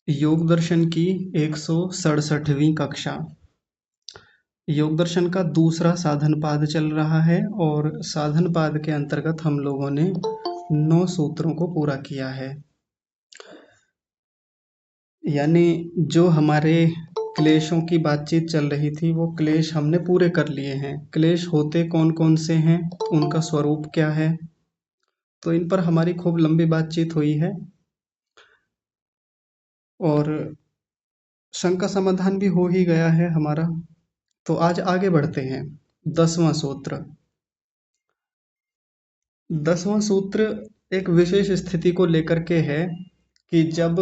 योग दर्शन की 167वीं कक्षा। योग दर्शन का दूसरा साधन पाद चल रहा है और साधन पाद के अंतर्गत हम लोगों ने 9 सूत्रों को पूरा किया है। यानी जो हमारे क्लेशों की बातचीत चल रही थी वो क्लेश हमने पूरे कर लिए हैं। क्लेश होते कौन कौन से हैं, उनका स्वरूप क्या है, तो इन पर हमारी खूब लंबी बातचीत हुई है और शंका समाधान भी हो ही गया है हमारा। तो आज आगे बढ़ते हैं। 10वां सूत्र। 10वां सूत्र एक विशेष स्थिति को लेकर के है कि जब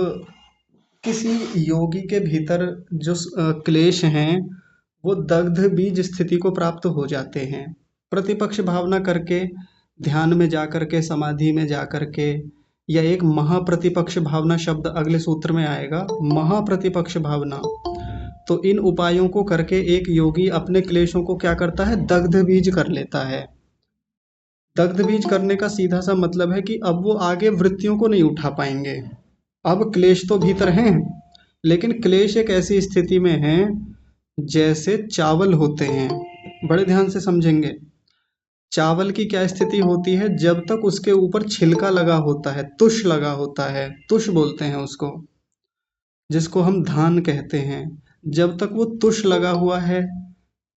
किसी योगी के भीतर जो क्लेश हैं वो दग्ध बीज स्थिति को प्राप्त हो जाते हैं। प्रतिपक्ष भावना करके, ध्यान में जा करके, समाधि में जा करके, या एक महाप्रतिपक्ष भावना शब्द अगले सूत्र में आएगा, महाप्रतिपक्ष भावना। तो इन उपायों को करके एक योगी अपने क्लेशों को क्या करता है, दग्ध बीज कर लेता है। दग्ध बीज करने का सीधा सा मतलब है कि अब वो आगे वृत्तियों को नहीं उठा पाएंगे। अब क्लेश तो भीतर हैं, लेकिन क्लेश एक ऐसी स्थिति में है जैसे चावल होते हैं। बड़े ध्यान से समझेंगे। चावल की क्या स्थिति होती है, जब तक उसके ऊपर छिलका लगा होता है, तुष लगा होता है, तुष बोलते हैं उसको, जिसको हम धान कहते हैं। जब तक वो तुष लगा हुआ है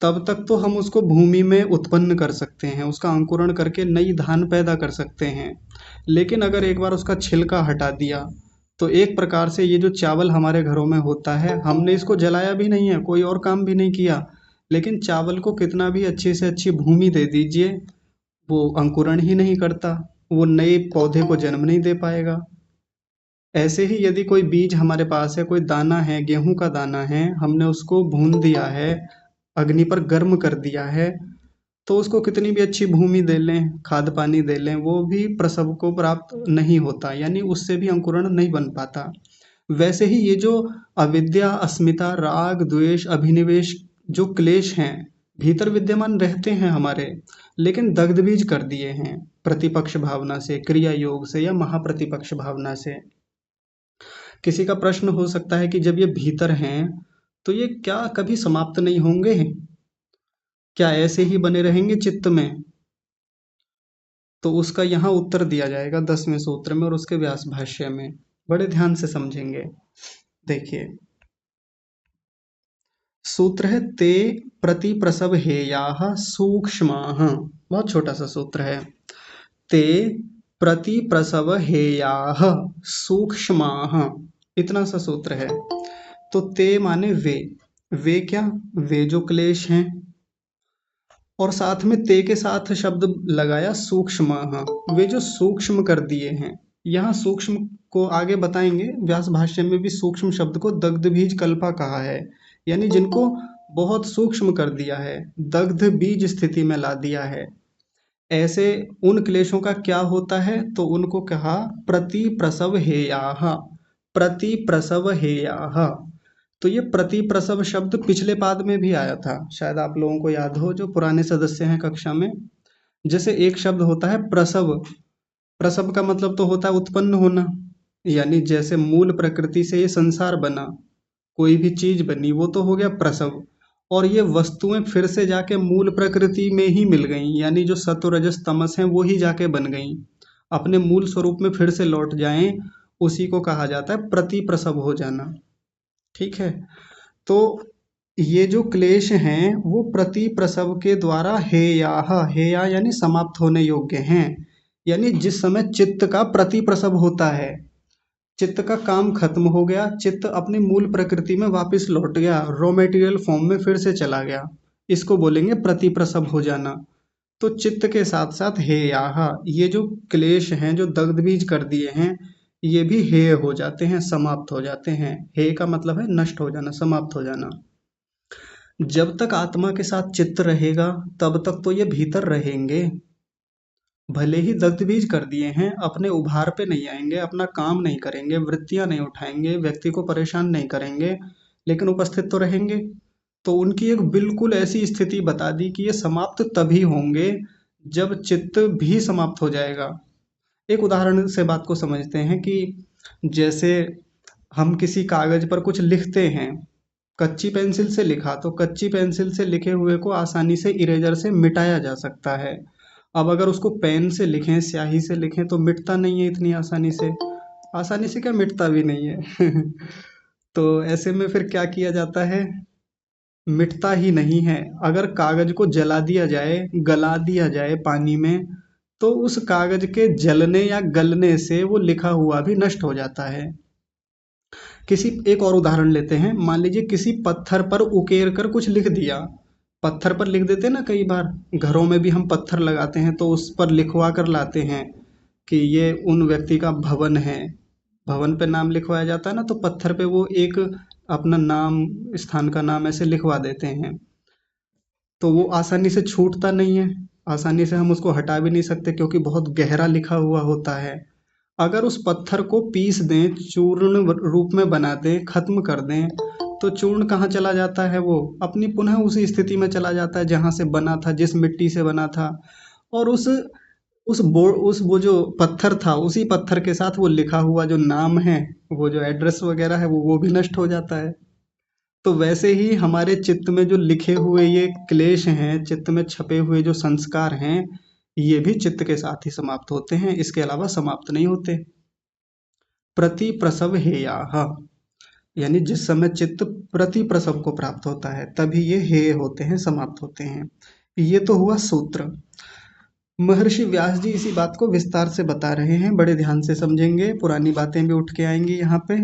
तब तक तो हम उसको भूमि में उत्पन्न कर सकते हैं, उसका अंकुरण करके नई धान पैदा कर सकते हैं। लेकिन अगर एक बार उसका छिलका हटा दिया तो एक प्रकार से ये जो चावल हमारे घरों में होता है, हमने इसको जलाया भी नहीं है, कोई और काम भी नहीं किया, लेकिन चावल को कितना भी अच्छी से अच्छी भूमि दे दीजिए, वो अंकुरण ही नहीं करता, वो नए पौधे को जन्म नहीं दे पाएगा। ऐसे ही यदि कोई बीज हमारे पास है, कोई दाना है, गेहूं का दाना है, हमने उसको भून दिया है, अग्नि पर गर्म कर दिया है, तो उसको कितनी भी अच्छी भूमि दे लें, खाद पानी दे लें, वो भी प्रसव को प्राप्त नहीं होता, यानी उससे भी अंकुरण नहीं बन पाता। वैसे ही ये जो अविद्या, अस्मिता, राग, द्वेष, अभिनिवेश जो क्लेश हैं, भीतर विद्यमान रहते हैं हमारे, लेकिन दग्ध बीज कर दिए हैं प्रतिपक्ष भावना से, क्रिया योग से या महाप्रतिपक्ष भावना से। किसी का प्रश्न हो सकता है कि जब ये भीतर हैं तो ये क्या कभी समाप्त नहीं होंगे, क्या ऐसे ही बने रहेंगे चित्त में? तो उसका यहाँ उत्तर दिया जाएगा 10वें सूत्र में और उसके व्यास भाष्य में। बड़े ध्यान से समझेंगे। देखिए, सूत्र है ते प्रति प्रसव हेयाः सूक्ष्माः। बहुत छोटा सा सूत्र है। ते प्रति प्रसव हेयाः सूक्ष्माः, इतना सा सूत्र है। तो ते माने वे क्या, वे जो क्लेश हैं, और साथ में ते के साथ शब्द लगाया सूक्ष्म, वे जो सूक्ष्म कर दिए हैं। यहाँ सूक्ष्म को आगे बताएंगे, व्यास भाष्य में भी सूक्ष्म शब्द को दग्ध बीज कल्पा कहा है, यानी जिनको बहुत सूक्ष्म कर दिया है, दग्ध बीज स्थिति में ला दिया है। ऐसे उन क्लेशों का क्या होता है, तो उनको कहा प्रति प्रसव हेयाः। प्रति प्रसव हेयाः, तो ये प्रति प्रसव शब्द पिछले पाद में भी आया था, शायद आप लोगों को याद हो जो पुराने सदस्य हैं कक्षा में। जैसे एक शब्द होता है प्रसव, प्रसव का मतलब तो होता है उत्पन्न होना, यानी जैसे मूल प्रकृति से ये संसार बना, कोई भी चीज बनी, वो तो हो गया प्रसव। और ये वस्तुएं फिर से जाके मूल प्रकृति में ही मिल गई, यानी जो सत्व रजस तमस हैं वो ही जाके बन गई, अपने मूल स्वरूप में फिर से लौट जाएं, उसी को कहा जाता है प्रति प्रसव हो जाना। ठीक है। तो ये जो क्लेश हैं वो प्रति प्रसव के द्वारा हेयाः, हेया यानी समाप्त होने योग्य हैं, यानी जिस समय चित्त का प्रति प्रसव होता है, चित्त का काम खत्म हो गया, चित्त अपनी मूल प्रकृति में वापस लौट गया, रॉ मेटीरियल फॉर्म में फिर से चला गया, इसको बोलेंगे प्रति प्रसव हो जाना। तो चित्त के साथ साथ हेयाः, ये जो क्लेश हैं जो दग्ध बीज कर दिए हैं, ये भी हेय हो जाते हैं, समाप्त हो जाते हैं। हेय का मतलब है नष्ट हो जाना, समाप्त हो जाना। जब तक आत्मा के साथ चित्त रहेगा तब तक तो ये भीतर रहेंगे, भले ही दग्ध बीज कर दिए हैं, अपने उभार पे नहीं आएंगे, अपना काम नहीं करेंगे, वृत्तियां नहीं उठाएंगे, व्यक्ति को परेशान नहीं करेंगे, लेकिन उपस्थित तो रहेंगे। तो उनकी एक बिल्कुल ऐसी स्थिति बता दी कि ये समाप्त तभी होंगे जब चित्त भी समाप्त हो जाएगा। एक उदाहरण से बात को समझते हैं कि जैसे हम किसी कागज पर कुछ लिखते हैं, कच्ची पेंसिल से लिखा तो कच्ची पेंसिल से लिखे हुए को आसानी से इरेजर से मिटाया जा सकता है। अब अगर उसको पेन से लिखें, स्याही से लिखें तो मिटता नहीं है इतनी आसानी से। आसानी से क्या, मिटता भी नहीं है। तो ऐसे में फिर क्या किया जाता है, मिटता ही नहीं है। अगर कागज को जला दिया जाए, गला दिया जाए पानी में, तो उस कागज के जलने या गलने से वो लिखा हुआ भी नष्ट हो जाता है। किसी एक और उदाहरण लेते हैं, मान लीजिए किसी पत्थर पर उकेर कर कुछ लिख दिया। पत्थर पर लिख देते हैं ना, कई बार घरों में भी हम पत्थर लगाते हैं तो उस पर लिखवा कर लाते हैं कि ये उन व्यक्ति का भवन है। भवन पे नाम लिखवाया जाता है ना, तो पत्थर पे वो एक अपना नाम, स्थान का नाम ऐसे लिखवा देते हैं। तो वो आसानी से छूटता नहीं है, आसानी से हम उसको हटा भी नहीं सकते क्योंकि बहुत गहरा लिखा हुआ होता है। अगर उस पत्थर को पीस दें, चूर्ण रूप में बना दें, खत्म कर दें, तो चूर्ण कहाँ चला जाता है, वो अपनी पुनः उसी स्थिति में चला जाता है जहाँ से बना था, जिस मिट्टी से बना था। और उस वो जो पत्थर था, उसी पत्थर के साथ वो लिखा हुआ जो नाम है, वो जो एड्रेस वगैरह है, वो भी नष्ट हो जाता है। तो वैसे ही हमारे चित्त में जो लिखे हुए ये क्लेश हैं, चित्त में छपे हुए जो संस्कार हैं, ये भी चित्त के साथ ही समाप्त होते हैं, इसके अलावा समाप्त नहीं होते। प्रति प्रसव हेयाः, यानी जिस समय चित्त प्रति प्रसव को प्राप्त होता है तभी ये हेय होते हैं, समाप्त होते हैं। ये तो हुआ सूत्र। महर्षि व्यास जी इसी बात को विस्तार से बता रहे हैं, बड़े ध्यान से समझेंगे, पुरानी बातें भी उठ के आएंगी यहाँ पे।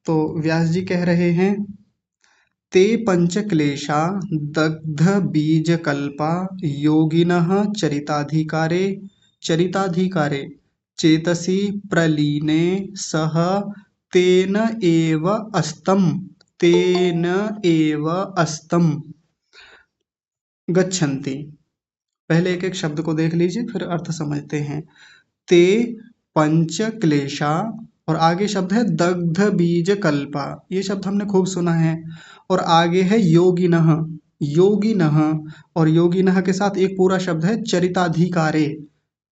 तो व्यास जी कह रहे हैं, ते पंचक्लेशा दग्धबीजकल्पा योगिनः चरिताधिकारे चरिताधिकारे चेतसि प्रलीने सह तेन एव अस्तम तेन एव अस्तम गच्छन्ति। पहले एक एक शब्द को देख लीजिए, फिर अर्थ समझते हैं। ते पंच क्लेशा, और आगे शब्द है दग्ध बीज कल्पा, ये शब्द हमने खूब सुना है। और आगे है योगिनः, योगिनः, और योगिनः के साथ एक पूरा शब्द है चरिताधिकारे,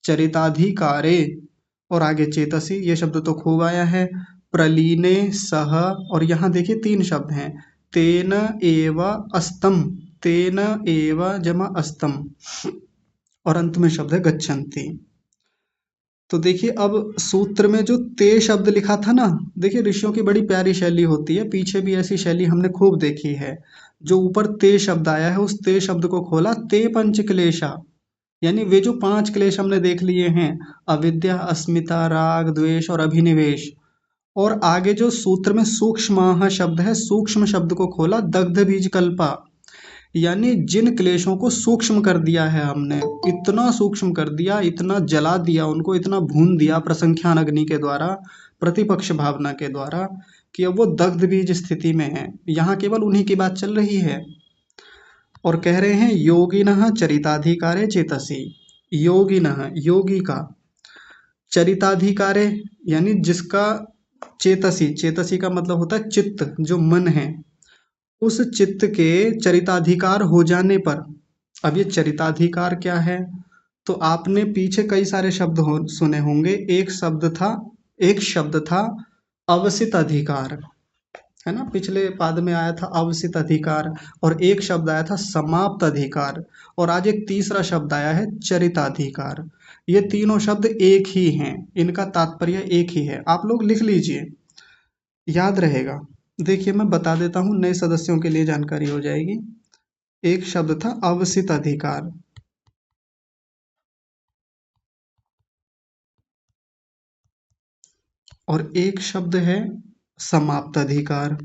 चरिताधिकारे। और आगे चेतसी, ये शब्द तो खूब आया है। प्रलीने सह, और यहाँ देखिए तीन शब्द हैं, तेन एव अस्तम, तेन एव जमा अस्तम, और अंत में शब्द है गच्छन्ति। तो देखिए अब सूत्र में जो ते शब्द लिखा था ना, देखिए ऋषियों की बड़ी प्यारी शैली होती है, पीछे भी ऐसी शैली हमने खूब देखी है। जो ऊपर ते शब्द आया है, उस ते शब्द को खोला ते पंच क्लेशा, यानी वे जो पांच क्लेश हमने देख लिए हैं, अविद्या, अस्मिता, राग, द्वेष और अभिनिवेश। और आगे जो सूत्र में सूक्ष्म शब्द है, सूक्ष्म शब्द को खोला दग्ध बीज कल्पा, यानी जिन क्लेशों को सूक्ष्म कर दिया है हमने, इतना सूक्ष्म कर दिया, इतना जला दिया उनको, इतना भून दिया प्रसंख्यान अग्नि के द्वारा, प्रतिपक्ष भावना के द्वारा, कि अब वो दग्ध बीज स्थिति में है। यहाँ केवल उन्हीं की बात चल रही है। और कह रहे हैं योगिनः चरिताधिकारे चेतसी, योगिनः योगी का, चरिताधिकारे यानी जिसका, चेतसी, चेतसी का मतलब होता है चित्त, जो मन है, उस चित्त के चरिताधिकार हो जाने पर। अब ये चरिताधिकार क्या है, तो आपने पीछे कई सारे शब्द सुने होंगे। एक शब्द था अवसित अधिकार, है ना, पिछले पाद में आया था अवसित अधिकार। और एक शब्द आया था समाप्त अधिकार, और आज एक तीसरा शब्द आया है चरिताधिकार। ये तीनों शब्द एक ही हैं, इनका तात्पर्य एक ही है। आप लोग लिख लीजिए, याद रहेगा। देखिए मैं बता देता हूँ, नए सदस्यों के लिए जानकारी हो जाएगी। एक शब्द था अवसित अधिकार, और एक शब्द है समाप्त अधिकार।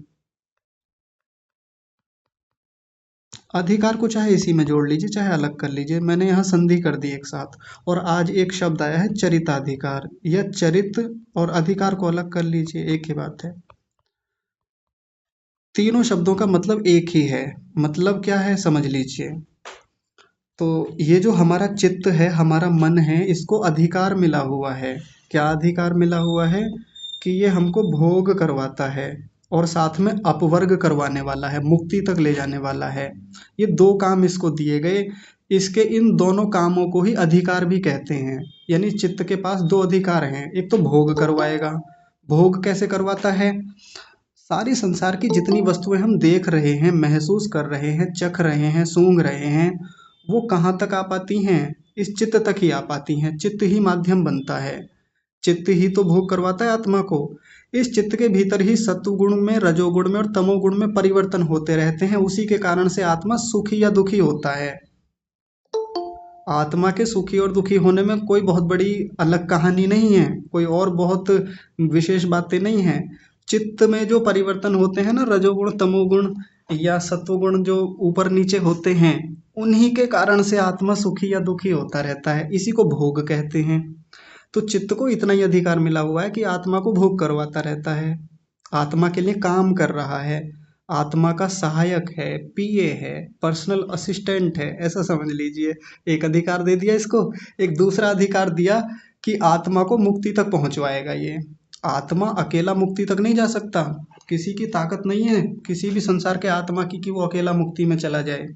अधिकार को चाहे इसी में जोड़ लीजिए, चाहे अलग कर लीजिए, मैंने यहाँ संधि कर दी एक साथ। और आज एक शब्द आया है चरिताधिकार, या चरित और अधिकार को अलग कर लीजिए, एक ही बात है। तीनों शब्दों का मतलब एक ही है। मतलब क्या है समझ लीजिए। तो ये जो हमारा चित्त है, हमारा मन है, इसको अधिकार मिला हुआ है। क्या अधिकार मिला हुआ है, कि ये हमको भोग करवाता है और साथ में अपवर्ग करवाने वाला है, मुक्ति तक ले जाने वाला है। ये दो काम इसको दिए गए, इसके इन दोनों कामों को ही अधिकार भी कहते हैं। यानी चित्त के पास दो अधिकार हैं, एक तो भोग करवाएगा, भोग कैसे करवाता है? सारी संसार की जितनी वस्तुएं हम देख रहे हैं, महसूस कर रहे हैं, चख रहे हैं, सूंघ रहे हैं, वो कहाँ तक आ पाती हैं? इस चित्त तक ही आ पाती हैं। चित्त ही माध्यम बनता है, चित्त ही तो भोग करवाता है आत्मा को। इस चित्त के भीतर ही सत्वगुण में, रजोगुण में और तमोगुण में परिवर्तन होते रहते हैं। उसी के कारण से आत्मा सुखी या दुखी होता है। आत्मा के सुखी और दुखी होने में कोई बहुत बड़ी अलग कहानी नहीं है, कोई और बहुत विशेष बातें नहीं हैं। चित्त में जो परिवर्तन होते हैं ना, रजोगुण, तमोगुण या सत्वगुण जो ऊपर नीचे होते हैं, उन्हीं के कारण से आत्मा सुखी या दुखी होता रहता है। इसी को भोग कहते हैं। तो चित्त को इतना ही अधिकार मिला हुआ है कि आत्मा को भोग करवाता रहता है, आत्मा के लिए काम कर रहा है, आत्मा का सहायक है, पीए है, पर्सनल असिस्टेंट है, ऐसा समझ लीजिए। एक अधिकार दे दिया इसको। एक दूसरा अधिकार दिया कि आत्मा को मुक्ति तक पहुंचवाएगा ये। आत्मा अकेला मुक्ति तक नहीं जा सकता, किसी की ताकत नहीं है किसी भी संसार के आत्मा की कि वो अकेला मुक्ति में चला जाए।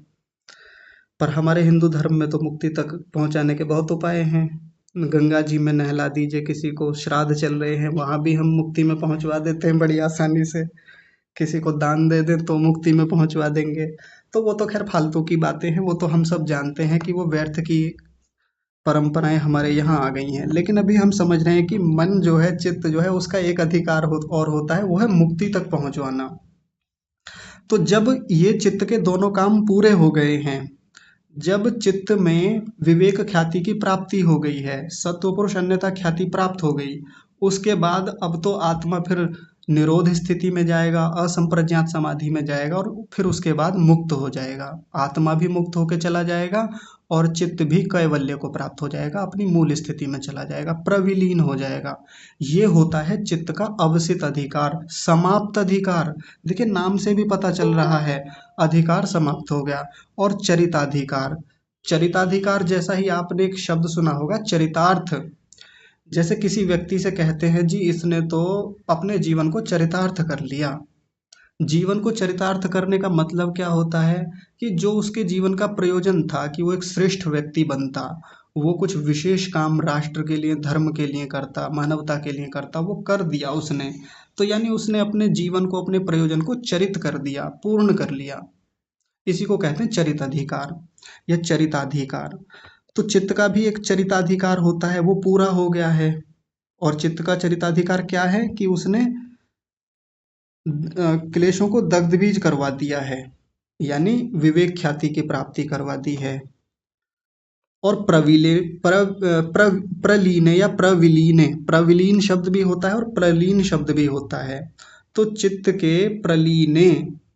पर हमारे हिंदू धर्म में तो मुक्ति तक पहुंचाने के बहुत उपाय हैं। गंगा जी में नहला दीजिए किसी को, श्राद्ध चल रहे हैं वहां भी हम मुक्ति में पहुंचवा देते हैं बड़ी आसानी से। किसी को दान दे दें तो मुक्ति में पहुंचवा देंगे। तो वो तो खैर फालतू की बातें हैं, वो तो हम सब जानते हैं कि वो व्यर्थ की परंपराएं हमारे यहाँ आ गई हैं। लेकिन अभी हम समझ रहे हैं कि मन जो है, चित्त जो है, उसका एक अधिकार और होता है, वो है मुक्ति तक पहुंचवाना। तो जब ये चित्त के दोनों काम पूरे हो गए हैं, जब चित्त में विवेक ख्याति की प्राप्ति हो गई है, सत्व पुरुष अन्यथा ख्याति प्राप्त हो गई, उसके बाद अब तो आत्मा फिर निरोध स्थिति में जाएगा, असंप्रज्ञात समाधि में जाएगा और फिर उसके बाद मुक्त हो जाएगा। आत्मा भी मुक्त होकर चला जाएगा और चित्त भी कैवल्य को प्राप्त हो जाएगा, अपनी मूल स्थिति में चला जाएगा, प्रविलीन हो जाएगा। ये होता है चित्त का अवसित अधिकार, समाप्त अधिकार। देखिए नाम से भी पता चल रहा है, अधिकार समाप्त हो गया। और चरिताधिकार, चरिताधिकार जैसा ही आपने एक शब्द सुना होगा, चरितार्थ। जैसे किसी व्यक्ति से कहते हैं जी इसने तो अपने जीवन को चरितार्थ कर लिया। जीवन को चरितार्थ करने का मतलब क्या होता है? कि जो उसके जीवन का प्रयोजन था कि वो एक श्रेष्ठ व्यक्ति बनता, वो कुछ विशेष काम राष्ट्र के लिए, धर्म के लिए करता, मानवता के लिए करता, वो कर दिया उसने। तो यानी उसने अपने जीवन को, अपने प्रयोजन को चरित कर दिया, पूर्ण कर लिया। इसी को कहते हैं चरिताधिकार या चरिताधिकार। तो चित्त का भी एक चरिताधिकार होता है, वो पूरा हो गया है। और चित्त का चरिताधिकार क्या है? कि उसने क्लेशों को दग्ध बीज करवा दिया है, यानी विवेक ख्याति की प्राप्ति करवा दी है। और प्रलीने या प्रविलीने, प्रविलीन शब्द भी होता है और प्रलीन शब्द भी होता है। तो चित्त के प्रलीने,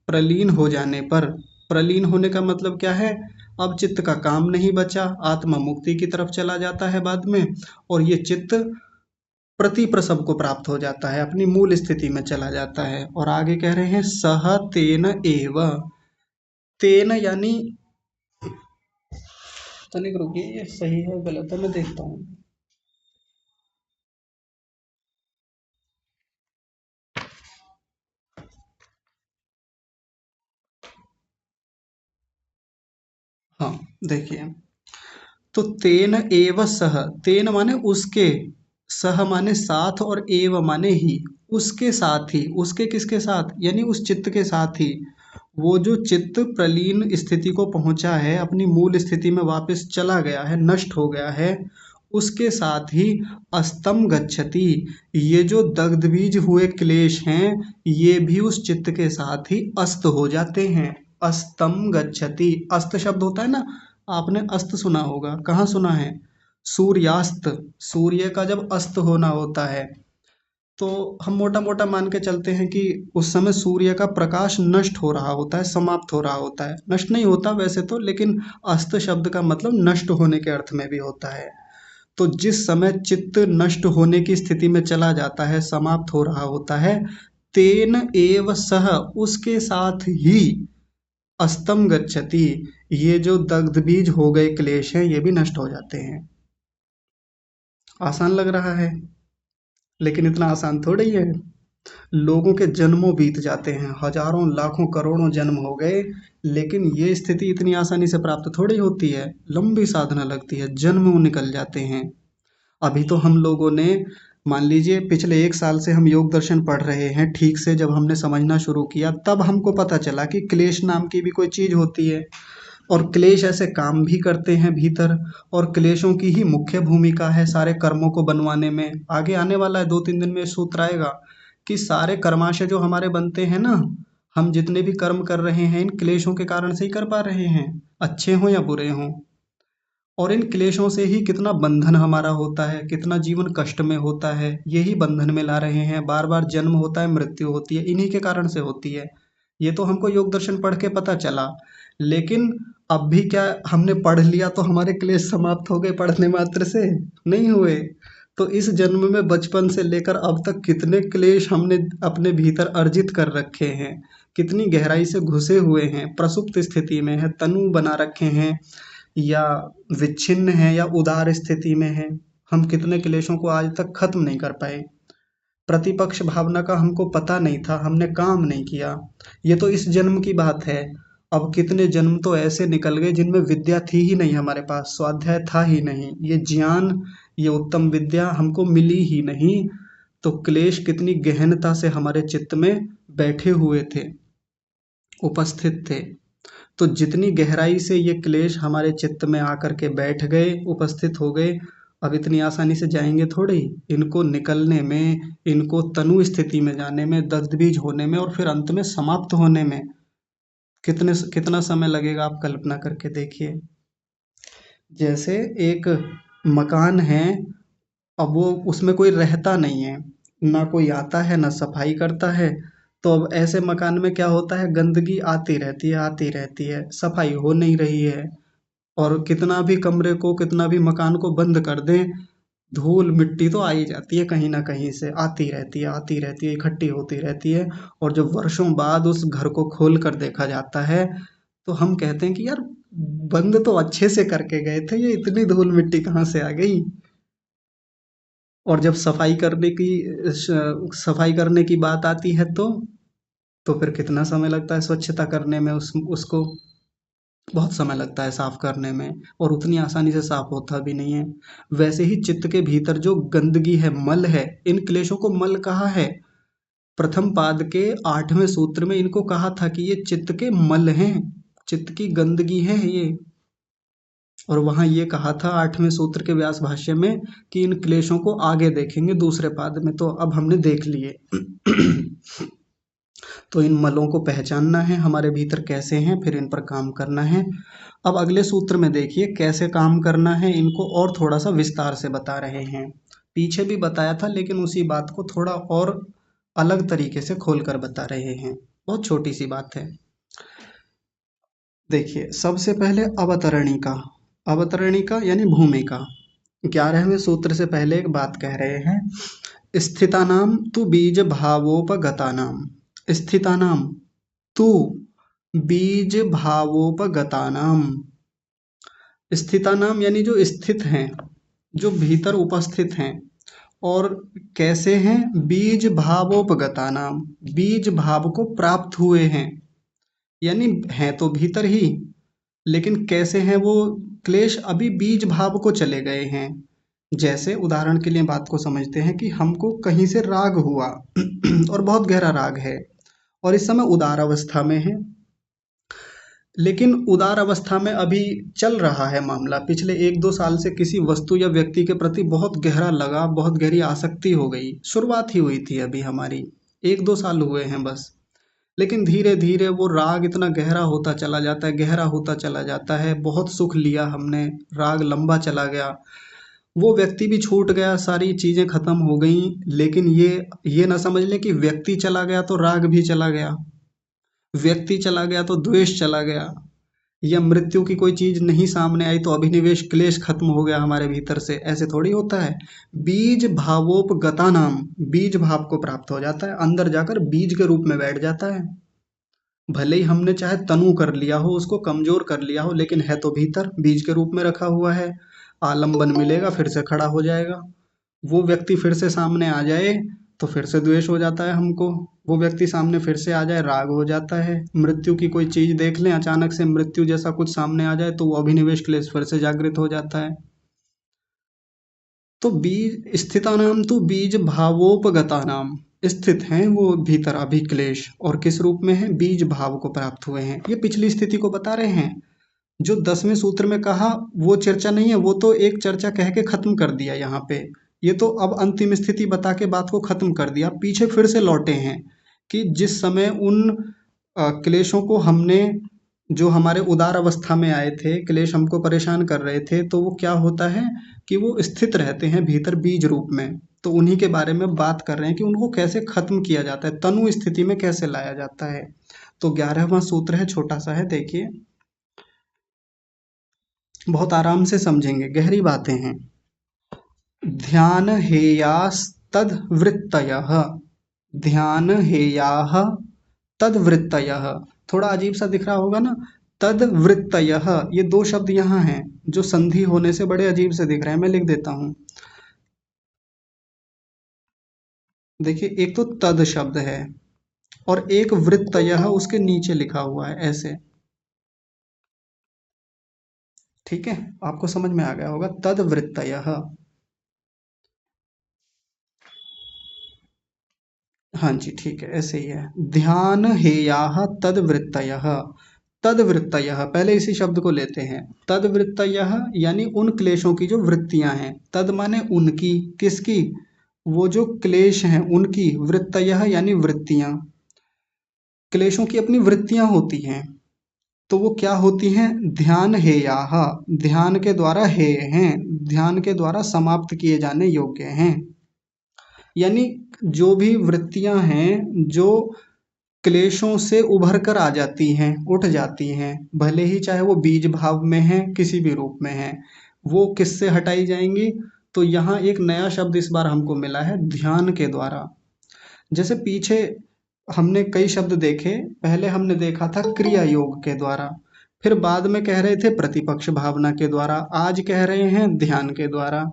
प्रलीन हो जाने पर, प्रलीन होने का मतलब क्या है? अब चित्त का काम नहीं बचा, आत्मा मुक्ति की तरफ चला जाता है बाद में, और ये चित्त प्रति प्रसव को प्राप्त हो जाता है, अपनी मूल स्थिति में चला जाता है। और आगे कह रहे हैं सह तेन एव। तेन यानी, तनिक रुकिए, ये सही है गलत है मैं देखता हूँ। हाँ देखिए, तो तेन एव सह, तेन माने उसके, सह माने साथ और एव माने ही, उसके साथ ही। उसके किसके साथ? यानी उस चित्त के साथ ही। वो जो चित्त प्रलीन स्थिति को पहुंचा है, अपनी मूल स्थिति में वापस चला गया है, नष्ट हो गया है, उसके साथ ही अस्तम गच्छति। ये जो दग्ध बीज हुए क्लेश हैं, ये भी उस चित्त के साथ ही अस्त हो जाते हैं। अस्तम गच्छति, अस्त शब्द होता है ना, आपने अस्त सुना होगा, कहाँ सुना है? सूर्यास्त, सूर्य का जब अस्त होना होता है, तो हम मोटा मोटा मान के चलते हैं कि उस समय सूर्य का प्रकाश नष्ट हो रहा होता है, समाप्त हो रहा होता है। नष्ट नहीं होता वैसे तो, लेकिन अस्त शब्द का मतलब नष्ट होने के अर्थ में भी होता है। तो जिस समय चित्त नष्ट होने की स्थिति में चला जाता है, समाप्त हो रहा होता है, तेन एव सह, उसके साथ ही अस्तम गच्छति, ये जो दग्ध बीज हो गए क्लेश हैं, ये भी नष्ट हो जाते हैं। आसान लग रहा है, लेकिन इतना आसान थोड़ा ही है। लोगों के जन्मों बीत जाते हैं, हजारों लाखों करोड़ों जन्म हो गए, लेकिन ये स्थिति इतनी आसानी से प्राप्त थोड़ी होती है, लंबी साधना लगती है, जन्म निकल जाते हैं। अभी तो हम लोगों ने मान लीजिए पिछले 1 साल से हम योग दर्शन पढ़ रहे हैं ठीक से, जब हमने समझना शुरू किया तब हमको पता चला कि क्लेश नाम की भी कोई चीज़ होती है, और क्लेश ऐसे काम भी करते हैं भीतर, और क्लेशों की ही मुख्य भूमिका है सारे कर्मों को बनवाने में। आगे आने वाला है 2-3 दिन में सूत्र आएगा कि सारे कर्माशय जो हमारे बनते हैं ना, हम जितने भी कर्म कर रहे हैं इन क्लेशों के कारण से ही कर पा रहे हैं, अच्छे हों या बुरे हों। और इन क्लेशों से ही कितना बंधन हमारा होता है, कितना जीवन कष्ट में होता है, यही बंधन में ला रहे हैं। बार बार जन्म होता है, मृत्यु होती है, इन्हीं के कारण से होती है। ये तो हमको योग दर्शन पढ़ के पता चला, लेकिन अब भी क्या हमने पढ़ लिया तो हमारे क्लेश समाप्त हो गए पढ़ने मात्र से? नहीं हुए। तो इस जन्म में बचपन से लेकर अब तक कितने क्लेश हमने अपने भीतर अर्जित कर रखे हैं, कितनी गहराई से घुसे हुए हैं, प्रसुप्त स्थिति में है, तनु बना रखे हैं, या विच्छिन्न है, या उदार स्थिति में है। हम कितने क्लेशों को आज तक खत्म नहीं कर पाए। प्रतिपक्ष भावना का हमको पता नहीं था, हमने काम नहीं किया। ये तो इस जन्म की बात है। अब कितने जन्म तो ऐसे निकल गए जिनमें विद्या थी ही नहीं, हमारे पास स्वाध्याय था ही नहीं, ये ज्ञान, ये उत्तम विद्या हमको मिली ही नहीं। तो क्लेश कितनी गहनता से हमारे चित्त में बैठे हुए थे, उपस्थित थे। तो जितनी गहराई से ये क्लेश हमारे चित्त में आकर के बैठ गए, उपस्थित हो गए, अब इतनी आसानी से जाएंगे थोड़ी। इनको निकलने में, इनको तनु स्थिति में जाने में, दग्धबीज होने में, और फिर अंत में समाप्त होने में कितना समय लगेगा, आप कल्पना करके देखिए। जैसे एक मकान है, अब वो उसमें कोई रहता नहीं है, ना कोई आता है ना सफाई करता है। तो अब ऐसे मकान में क्या होता है, गंदगी आती रहती है, आती रहती है, सफाई हो नहीं रही है। और कितना भी कमरे को, कितना भी मकान को बंद कर दें, धूल मिट्टी तो आ ही जाती है, कहीं ना कहीं से आती रहती है, आती रहती है, इकट्ठी होती रहती है। और जब वर्षों बाद उस घर को खोल कर देखा जाता है, तो हम कहते हैं कि यार, बंद तो अच्छे से करके गए थे, ये इतनी धूल मिट्टी कहाँ से आ गई। और जब सफाई करने की बात आती है, तो फिर कितना समय लगता है स्वच्छता करने में, उसको बहुत समय लगता है साफ करने में, और उतनी आसानी से साफ होता भी नहीं है। वैसे ही चित्त के भीतर जो गंदगी है, मल है, इन क्लेशों को मल कहा है। प्रथम पाद के 8वें सूत्र में इनको कहा था कि ये चित्त के मल हैं, चित्त की गंदगी है ये। और वहां ये कहा था 8वें सूत्र के व्यास भाष्य में कि इन क्लेशों को आगे देखेंगे दूसरे पाद में, तो अब हमने देख लिए। तो इन मलों को पहचानना है हमारे भीतर कैसे हैं, फिर इन पर काम करना है। अब अगले सूत्र में देखिए कैसे काम करना है इनको, और थोड़ा सा विस्तार से बता रहे हैं। पीछे भी बताया था, लेकिन उसी बात को थोड़ा और अलग तरीके से खोलकर बता रहे हैं। बहुत छोटी सी बात है। देखिए, सबसे पहले अवतरणिका। अवतरणिका यानी भूमिका। 11वें सूत्र से पहले एक बात कह रहे हैं, स्थितानाम तु बीज भावोपगतानाम। स्थितानाम तु बीज भावोपगतानाम। स्थितानाम यानी जो स्थित हैं, जो भीतर उपस्थित हैं। और कैसे हैं, बीज भावोपगतानाम, बीज भाव को प्राप्त हुए हैं, यानी हैं तो भीतर ही, लेकिन कैसे हैं वो, क्लेश अभी बीज भाव को चले गए हैं। जैसे उदाहरण के लिए बात को समझते हैं कि हमको कहीं से राग हुआ और बहुत गहरा राग है, और इस समय उदार अवस्था में है, लेकिन उदार अवस्था में अभी चल रहा है मामला। पिछले 1-2 साल से किसी वस्तु या व्यक्ति के प्रति बहुत गहरा लगाव, बहुत गहरी आसक्ति हो गई, शुरुआत ही हुई थी अभी हमारी, 1-2 साल हुए हैं बस। लेकिन धीरे धीरे वो राग इतना गहरा होता चला जाता है, गहरा होता चला जाता है, बहुत सुख लिया हमने, राग लंबा चला गया, वो व्यक्ति भी छूट गया, सारी चीजें खत्म हो गई। लेकिन ये ना समझ ले कि व्यक्ति चला गया तो राग भी चला गया, व्यक्ति चला गया तो द्वेष चला गया, या मृत्यु की कोई चीज नहीं सामने आई तो अभिनिवेश क्लेश खत्म हो गया हमारे भीतर से, ऐसे थोड़ी होता है। बीज भावोपगता नाम, बीज भाव को प्राप्त हो जाता है, अंदर जाकर बीज के रूप में बैठ जाता है। भले ही हमने चाहे तनु कर लिया हो, उसको कमजोर कर लिया हो, लेकिन है तो भीतर बीज के रूप में रखा हुआ है। आलम्बन मिलेगा फिर से खड़ा हो जाएगा। वो व्यक्ति फिर से सामने आ जाए तो फिर से द्वेष हो जाता है हमको, वो व्यक्ति सामने फिर से आ जाए राग हो जाता है। मृत्यु की कोई चीज देख लें, अचानक से मृत्यु जैसा कुछ सामने आ जाए तो वो अभिनिवेश क्लेश फिर से जागृत हो जाता है। तो बीज स्थितानाम तो बीज भावोपगतानाम, स्थित हैं वो भीतर अभिक्लेश, और किस रूप में है, बीज भाव को प्राप्त हुए हैं। ये पिछली स्थिति को बता रहे हैं। जो 10वें सूत्र में कहा वो चर्चा नहीं है, वो तो एक चर्चा कह के खत्म कर दिया यहाँ पे। ये तो अब अंतिम स्थिति बता के बात को खत्म कर दिया, पीछे फिर से लौटे हैं कि जिस समय उन क्लेशों को हमने, जो हमारे उदार अवस्था में आए थे, क्लेश हमको परेशान कर रहे थे, तो वो क्या होता है कि वो स्थित रहते हैं भीतर बीज रूप में। तो उन्हीं के बारे में बात कर रहे हैं कि उनको कैसे खत्म किया जाता है, तनु स्थिति में कैसे लाया जाता है। तो 11वां सूत्र है, छोटा सा है, देखिए बहुत आराम से समझेंगे, गहरी बातें हैं। ध्यान हेयास्तद वृत्तयः, ध्यान हेयाः तद वृत्तयः, थोड़ा अजीब सा दिख रहा होगा ना, तद वृत्तयः, ये दो शब्द यहाँ हैं जो संधि होने से बड़े अजीब से दिख रहे हैं, मैं लिख देता हूँ। देखिए एक तो तद शब्द है और एक वृत्तयः उसके नीचे लिखा हुआ है ऐसे, ठीक है, आपको समझ में आ गया होगा, तद वृत्तयः। हाँ जी ठीक है, ऐसे ही है। ध्यान हेयाः तद वृत्तयः, तद वृत्तयः, पहले इसी शब्द को लेते हैं। तद वृत्तयः यानी उन क्लेशों की जो वृत्तियां हैं, तद माने उनकी, किसकी, वो जो क्लेश हैं उनकी, वृत्तयः यानी वृत्तियां, क्लेशों की अपनी वृत्तियां होती हैं। तो वो क्या होती हैं, ध्यान हेयाः, ध्यान के द्वारा हेय हैं, ध्यान के द्वारा समाप्त किए जाने योग्य हैं। यानी जो भी वृत्तियां हैं जो क्लेशों से उभर कर आ जाती हैं, उठ जाती हैं, भले ही चाहे वो बीज भाव में है, किसी भी रूप में है, वो किससे हटाई जाएंगी। तो यहाँ एक नया शब्द इस बार हमको मिला है, ध्यान के द्वारा। जैसे पीछे हमने कई शब्द देखे, पहले हमने देखा था क्रिया योग के द्वारा, फिर बाद में कह रहे थे प्रतिपक्ष भावना के द्वारा, आज कह रहे हैं ध्यान के द्वारा।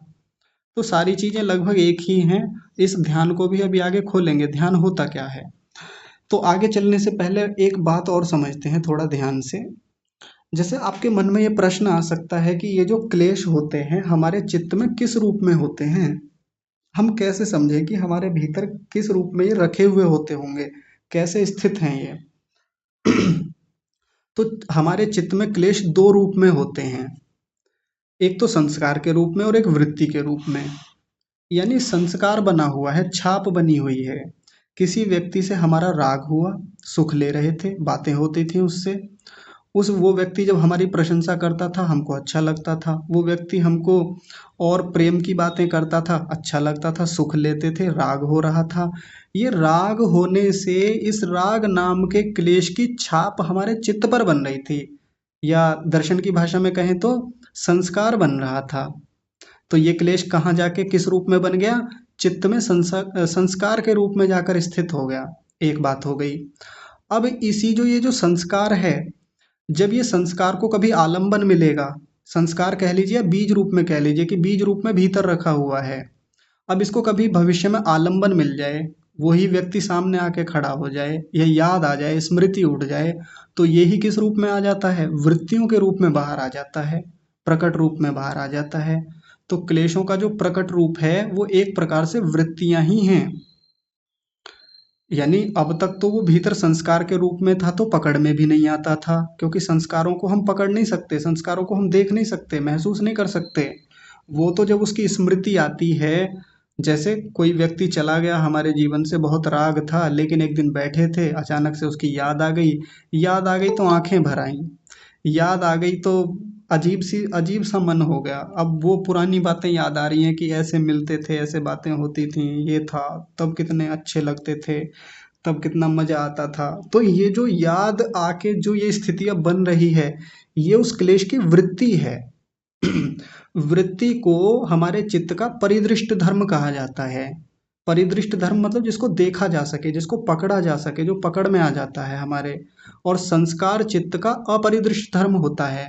तो सारी चीजें लगभग एक ही हैं। इस ध्यान को भी अभी आगे खोलेंगे, ध्यान होता क्या है। तो आगे चलने से पहले एक बात और समझते हैं थोड़ा ध्यान से। जैसे आपके मन में ये प्रश्न आ सकता है कि ये जो क्लेश होते हैं हमारे चित्त में किस रूप में होते हैं, हम कैसे समझें कि हमारे भीतर किस रूप में ये रखे हुए होते होंगे, कैसे स्थित हैं ये। तो हमारे चित्त में क्लेश दो रूप में होते हैं, एक तो संस्कार के रूप में और एक वृत्ति के रूप में। यानी संस्कार बना हुआ है, छाप बनी हुई है। किसी व्यक्ति से हमारा राग हुआ, सुख ले रहे थे, बातें होती थी उससे, उस वो व्यक्ति जब हमारी प्रशंसा करता था हमको अच्छा लगता था, वो व्यक्ति हमको और प्रेम की बातें करता था, अच्छा लगता था, सुख लेते थे, राग हो रहा था। ये राग होने से इस राग नाम के क्लेश की छाप हमारे चित्त पर बन रही थी, या दर्शन की भाषा में कहें तो संस्कार बन रहा था। तो ये क्लेश कहाँ जाके किस रूप में बन गया, चित्त में संस्कार के रूप में जाकर स्थित हो गया। एक बात हो गई। अब इसी जो ये जो संस्कार है, जब ये संस्कार को कभी आलंबन मिलेगा, संस्कार कह लीजिए, बीज रूप में कह लीजिए कि बीज रूप में भीतर रखा हुआ है, अब इसको कभी भविष्य में आलंबन मिल जाए, वही व्यक्ति सामने आके खड़ा हो जाए, यह याद आ जाए, स्मृति उठ जाए, तो यही किस रूप में आ जाता है, वृत्तियों के रूप में बाहर आ जाता है, प्रकट रूप में बाहर आ जाता है। तो क्लेशों का जो प्रकट रूप है वो एक प्रकार से वृत्तियां ही हैं। यानी अब तक तो वो भीतर संस्कार के रूप में था, तो पकड़ में भी नहीं आता था, क्योंकि संस्कारों को हम पकड़ नहीं सकते, संस्कारों को हम देख नहीं सकते, महसूस नहीं कर सकते। वो तो जब उसकी स्मृति आती है, जैसे कोई व्यक्ति चला गया हमारे जीवन से, बहुत राग था, लेकिन एक दिन बैठे थे, अचानक से उसकी याद आ गई, याद आ गई तो आंखें भर आईं, याद आ गई तो अजीब सा मन हो गया। अब वो पुरानी बातें याद आ रही हैं कि ऐसे मिलते थे, ऐसे बातें होती थी, ये था, तब कितने अच्छे लगते थे, तब कितना मजा आता था। तो ये जो याद आके जो ये स्थितियां बन रही है, ये उस क्लेश की वृत्ति है। वृत्ति को हमारे चित्त का परिदृष्ट धर्म कहा जाता है। परिदृष्ट धर्म मतलब जिसको देखा जा सके, जिसको पकड़ा जा सके, जो पकड़ में आ जाता है हमारे। और संस्कार चित्त का अपरिदृष्ट धर्म होता है।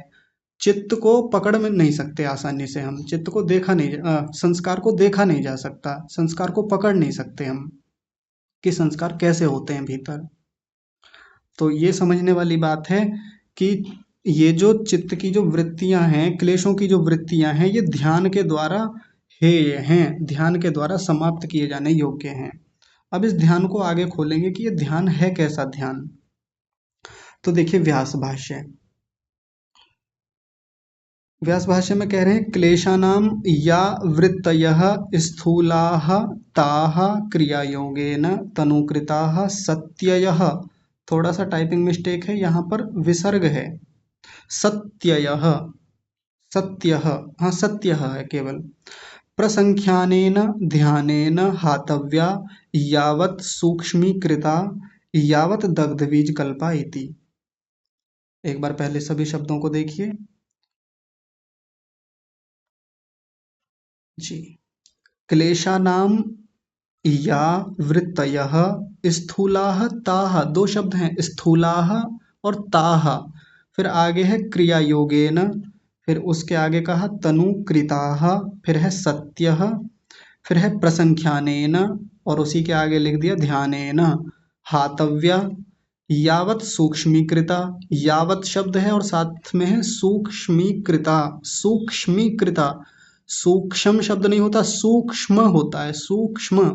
चित्त को पकड़ में नहीं सकते आसानी से हम, चित्त को देखा नहीं, संस्कार को देखा नहीं जा सकता, संस्कार को पकड़ नहीं सकते हम कि संस्कार कैसे होते हैं भीतर। तो ये समझने वाली बात है कि ये जो चित्त की जो वृत्तियां हैं, क्लेशों की जो वृत्तियां हैं, ये ध्यान के द्वारा हेय हैं, ध्यान के द्वारा समाप्त किए जाने योग्य हैं। अब इस ध्यान को आगे खोलेंगे कि ये ध्यान है कैसा ध्यान। तो देखिए व्यास भाष्य, व्यास भाष्य में कह रहे हैं क्लेशानाम या वृत्तयः स्थूलाः ताः क्रियायोगेन तनुकृताः सत्ययः, थोड़ा सा टाइपिंग मिस्टेक है यहाँ पर, विसर्ग है, सत्ययः, सत्यः, हाँ सत्यः है केवल, प्रसंख्यानेन ध्यानेन हातव्या यावत् सूक्ष्मीकृता यावत् दग्धबीज कल्पा इति। एक बार पहले सभी शब्दों को देखिए जी। क्लेशानाम या वृत्तयः स्थूलाः ताः, दो शब्द हैं स्थूलाः और ताः, फिर आगे है क्रिया योगेन, फिर उसके आगे कहा तनुकृताः, फिर है सत्यः, फिर है प्रसंख्यानेन, और उसी के आगे लिख दिया ध्यानेन, हातव्या यावत् सूक्ष्मीकृता, यावत् शब्द है और साथ में है सूक्ष्मीकृता, सूक्ष्मीकृता, सूक्ष्म शब्द नहीं होता, सूक्ष्म होता है, सूक्ष्म,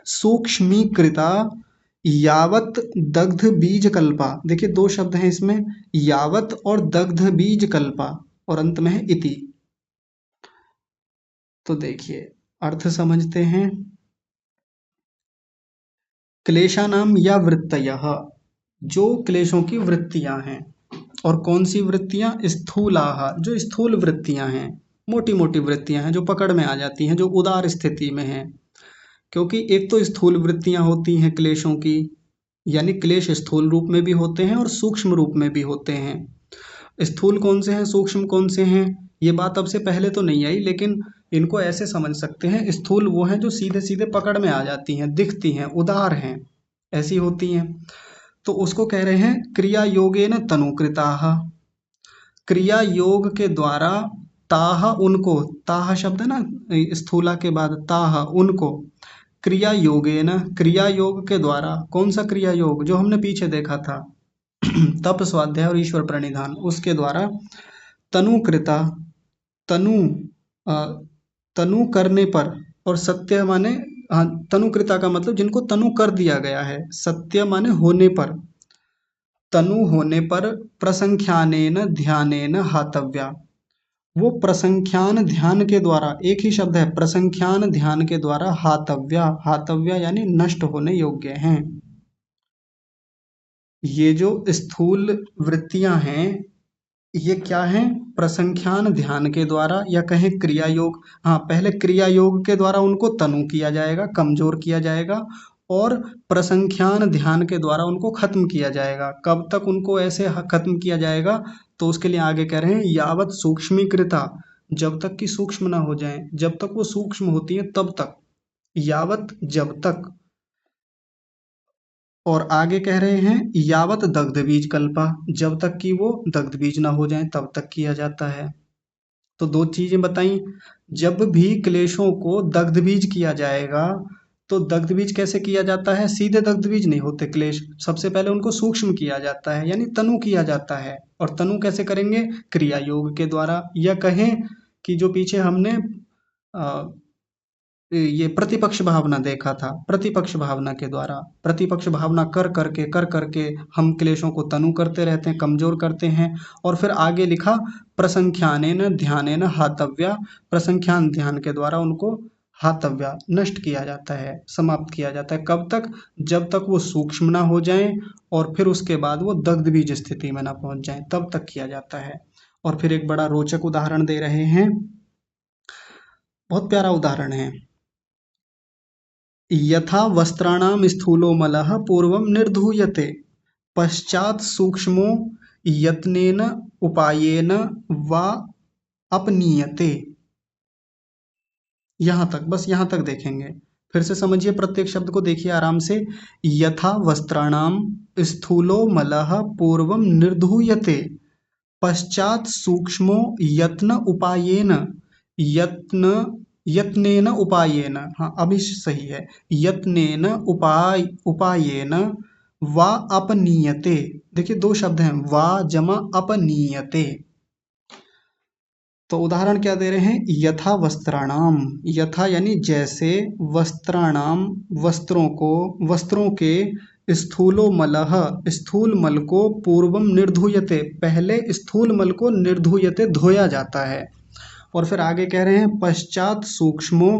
सूक्ष्मीकृता यावत् दग्ध बीज कल्पा। देखिए दो शब्द हैं इसमें, यावत् और दग्ध बीज कल्पा, और अंत में है इति। तो देखिए अर्थ समझते हैं। क्लेशानाम या वृत्तयः, जो क्लेशों की वृत्तियां हैं, और कौन सी वृत्तियां, स्थूलाः, जो स्थूल वृत्तियां हैं, मोटी मोटी वृत्तियां हैं जो पकड़ में आ जाती हैं, जो उदार स्थिति में हैं। क्योंकि एक तो स्थूल वृत्तियां होती हैं क्लेशों की, यानी क्लेश स्थूल रूप में भी होते हैं और सूक्ष्म रूप में भी होते हैं। स्थूल कौन से हैं, सूक्ष्म कौन से हैं, ये बात अब से पहले तो नहीं आई, लेकिन इनको ऐसे समझ सकते हैं, स्थूल वो हैं जो सीधे सीधे पकड़ में आ जाती हैं, दिखती हैं, उदार हैं, ऐसी होती हैं। तो उसको कह रहे हैं क्रिया योगेन तनुकृताः, क्रिया योग के द्वारा, ताह उनको, ताह शब्द है ना स्थूला के बाद, ताह उनको, क्रिया योगेन, क्रिया योग के द्वारा, कौन सा क्रिया योग, जो हमने पीछे देखा था तप स्वाध्याय और ईश्वर प्रणिधान, उसके द्वारा तनुकृता, तनु तनु करने पर, और सत्य माने, हाँ तनुकृता का मतलब जिनको तनु कर दिया गया है, सत्य माने होने पर, तनु होने पर, प्रसंख्यानेन ध्यानेन हातव्या, वो प्रसंख्यान ध्यान के द्वारा, एक ही शब्द है प्रसंख्यान ध्यान के द्वारा, हातव्या, हातव्या यानी नष्ट होने योग्य हैं। ये जो स्थूल वृत्तियां हैं ये क्या हैं, प्रसंख्यान ध्यान के द्वारा, या कहें क्रिया योग, हाँ पहले क्रिया योग के द्वारा उनको तनु किया जाएगा, कमजोर किया जाएगा, और प्रसंख्यान ध्यान के द्वारा उनको खत्म किया जाएगा। कब तक उनको ऐसे खत्म किया जाएगा, तो उसके लिए आगे कह रहे हैं यावत सूक्ष्मीकृता, जब तक कि सूक्ष्म ना हो जाए, जब तक वो सूक्ष्म होती है तब तक, यावत जब तक, और आगे कह रहे हैं यावत दग्ध बीज कल्पा, जब तक कि वो दग्ध बीज ना हो जाए तब तक किया जाता है। तो दो चीजें बताई, जब भी क्लेशों को दग्ध बीज किया जाएगा, तो दग्ध बीज कैसे किया जाता है, सीधे दग्ध बीज नहीं होते क्लेश, सबसे पहले उनको सूक्ष्म किया जाता है, यानी तनु किया जाता है। और तनु कैसे करेंगे, क्रिया योग के द्वारा, या कहें कि जो पीछे हमने ये प्रतिपक्ष भावना देखा था, प्रतिपक्ष भावना के द्वारा, प्रतिपक्ष भावना कर करके हम क्लेशों को तनु करते रहते हैं, कमजोर करते हैं। और फिर आगे लिखा प्रसंख्यानेन ध्यानेन हातव्या, प्रसंख्यान ध्यान के द्वारा उनको हातव्या नष्ट किया जाता है, समाप्त किया जाता है। कब तक, जब तक वो सूक्ष्म ना हो जाए, और फिर उसके बाद वो दग्ध बीज स्थिति में ना पहुंच जाए, तब तक किया जाता है। और फिर एक बड़ा रोचक उदाहरण दे रहे हैं, बहुत प्यारा उदाहरण है। यथा वस्त्राणां स्थूलो मलः पूर्वं निर्धूयते पश्चात् सूक्ष्मो यत्नेन उपायेन वा अपनीयते। यहाँ तक, बस यहाँ तक देखेंगे, फिर से समझिए, प्रत्येक शब्द को देखिए आराम से। यथा वस्त्राणां स्थूलो मलः पूर्वं निर्धूयते पश्चात् सूक्ष्मो यत्न उपायेन, यत्न, यत्नेन उपायेन, हाँ अभी सही है, यत्नेन उपायेन वा अपनीयते। देखिए दो शब्द हैं, वा जमा अपनीयते। तो उदाहरण क्या दे रहे हैं, यथा वस्त्राणाम, यथा यानी जैसे, वस्त्राणाम वस्त्रों के स्थूलो मलः, स्थूल मल को पूर्वम निर्धूयते, पहले स्थूल मल को निर्धूयते धोया जाता है। और फिर आगे कह रहे हैं पश्चात सूक्ष्मो,